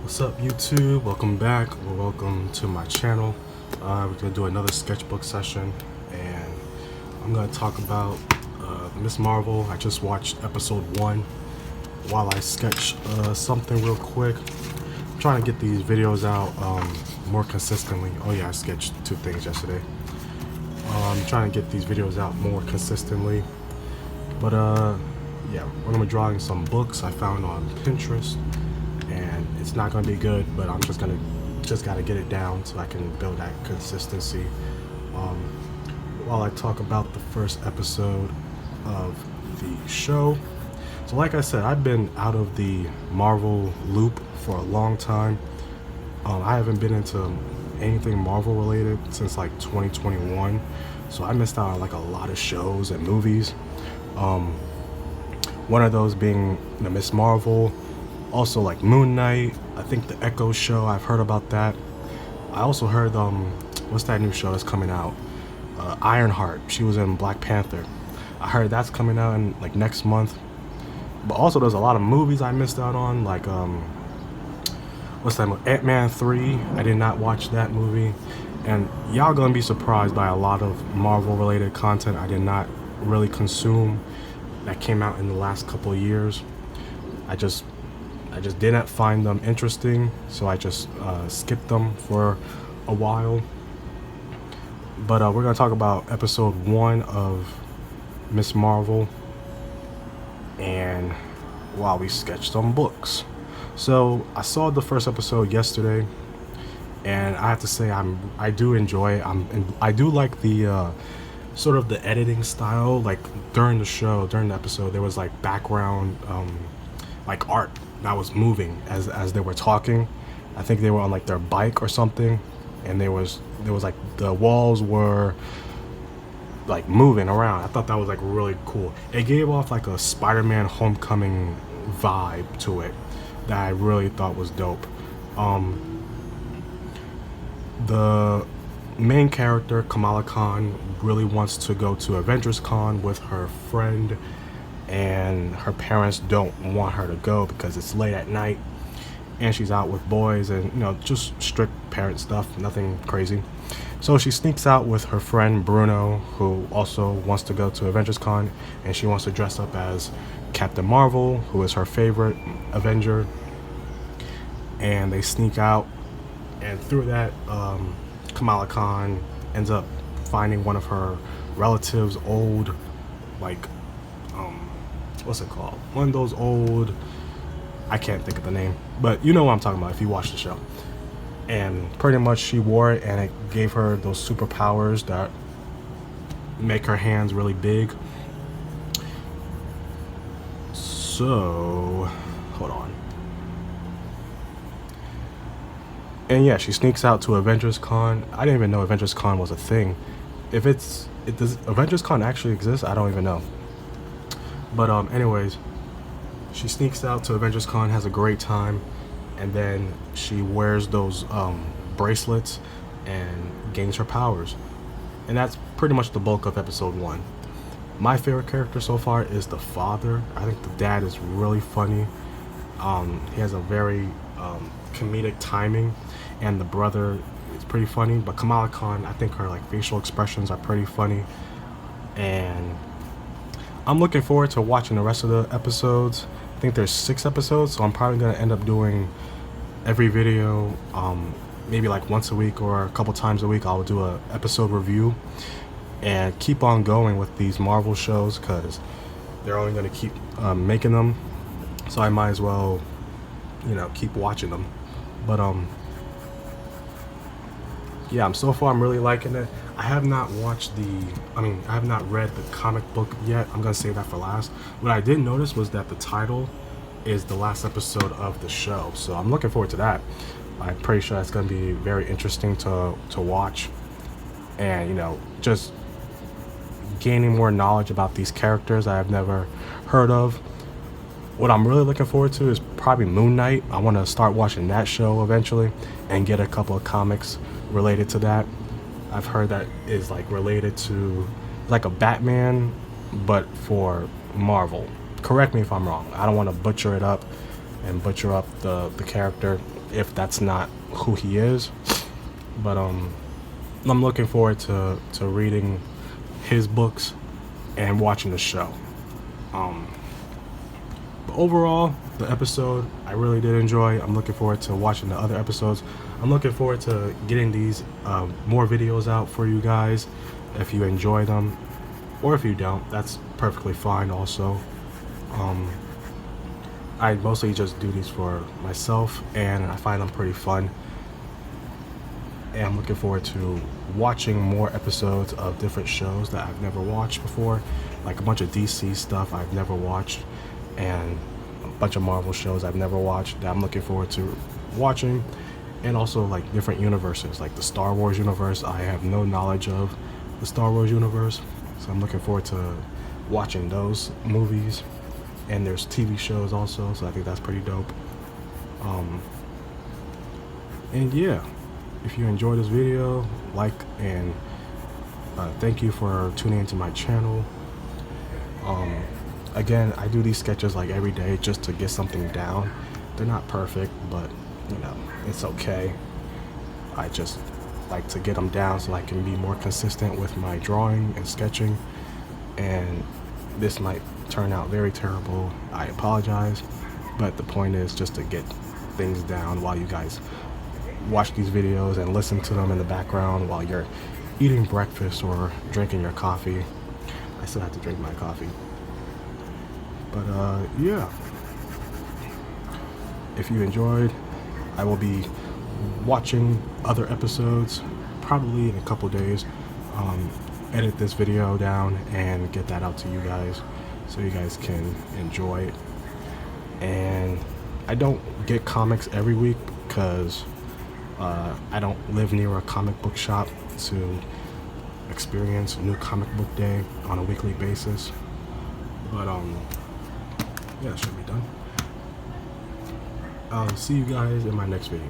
What's up, YouTube? Welcome back, or welcome to my channel. We're gonna do another sketchbook session, and I'm gonna talk about Miss Marvel. I just watched episode 1 while I sketch something real quick. I'm trying to get these videos out more consistently. Oh yeah, I sketched 2 things yesterday. I'm trying to get these videos out more consistently. But yeah, we're gonna be drawing some books I found on Pinterest. And it's not going to be good, but I'm just gotta get it down so I can build that consistency. While I talk about the first episode of the show, so like I said, I've been out of the Marvel loop for a long time. I haven't been into anything Marvel related since like 2021, so I missed out on like a lot of shows and movies. One of those being the Miss Marvel. Also like Moon Knight, I think the Echo show, I've heard about that. I also heard, what's that new show that's coming out? Ironheart, she was in Black Panther. I heard that's coming out in like next month. But also there's a lot of movies I missed out on, like, what's that movie? Ant-Man 3, I did not watch that movie. And y'all gonna be surprised by a lot of Marvel related content I did not really consume that came out in the last couple of years. I just didn't find them interesting, so I just skipped them for a while. But we're gonna talk about episode 1 of Miss Marvel, and while we sketch some books. So I saw the first episode yesterday, and I have to say I do enjoy it. I do like the sort of the editing style. Like during the episode, there was like background like art that was moving as they were talking. I think they were on like their bike or something, and there was like the walls were like moving around. I thought that was like really cool. It gave off like a Spider-Man Homecoming vibe to it that I really thought was dope. The main character, Kamala Khan, really wants to go to Avengers Con with her friend, and her parents don't want her to go because it's late at night and she's out with boys, and just strict parent stuff, nothing crazy. So she sneaks out with her friend Bruno, who also wants to go to Avengers Con, and she wants to dress up as Captain Marvel, who is her favorite Avenger. And they sneak out, and through that, Kamala Khan ends up finding one of her relatives' old, like, what's it called? One of those old, I can't think of the name, but you know what I'm talking about if you watch the show. And pretty much she wore it, and it gave her those superpowers that make her hands really big. So, hold on. And yeah, she sneaks out to Avengers Con. I didn't even know Avengers Con was a thing. Does Avengers Con actually exist? I don't even know. But anyways, she sneaks out to Avengers Con, has a great time, and then she wears those bracelets and gains her powers. And that's pretty much the bulk of episode 1. My favorite character so far is the father. I think the dad is really funny. He has a very comedic timing, and the brother is pretty funny. But Kamala Khan, I think her like facial expressions are pretty funny, and I'm looking forward to watching the rest of the episodes. I think there's 6 episodes, so I'm probably gonna end up doing every video, maybe like once a week or a couple times a week. I'll do a episode review and keep on going with these Marvel shows because they're only gonna keep making them. So I might as well, keep watching them. But yeah, so far I'm really liking it. I have not read the comic book yet. I'm gonna save that for last. What I did notice was that the title is the last episode of the show, so I'm looking forward to that. I'm pretty sure it's gonna be very interesting to watch, and just gaining more knowledge about these characters I have never heard of. What I'm really looking forward to is probably Moon Knight. I want to start watching that show eventually and get a couple of comics related to that. I've heard that is like related to like a Batman, but for Marvel. Correct me if I'm wrong. I don't want to butcher it up and butcher up the character. if that's not who he is. But I'm looking forward to reading his books and watching the show. But overall, the episode I really did enjoy. I'm looking forward to watching the other episodes. I'm looking forward to getting these more videos out for you guys. If you enjoy them, or if you don't, that's perfectly fine also. I mostly just do these for myself, and I find them pretty fun. And I'm looking forward to watching more episodes of different shows that I've never watched before, like a bunch of DC stuff I've never watched, and a bunch of Marvel shows I've never watched that I'm looking forward to watching, and also like different universes, like the Star Wars universe. I have no knowledge of the Star Wars universe, so I'm looking forward to watching those movies. And there's TV shows also, so I think that's pretty dope. And yeah, if you enjoyed this video, like, and thank you for tuning into my channel. Again, I do these sketches like every day just to get something down. They're not perfect, but you know, it's okay. I just like to get them down so I can be more consistent with my drawing and sketching. And this might turn out very terrible. I apologize, but the point is just to get things down while you guys watch these videos and listen to them in the background while you're eating breakfast or drinking your coffee. I still have to drink my coffee. But yeah, if you enjoyed, I will be watching other episodes probably in a couple days. Edit this video down and get that out to you guys so you guys can enjoy it. And I don't get comics every week because I don't live near a comic book shop to experience New Comic Book Day on a weekly basis. But yeah, it should be done. I'll see you guys in my next video.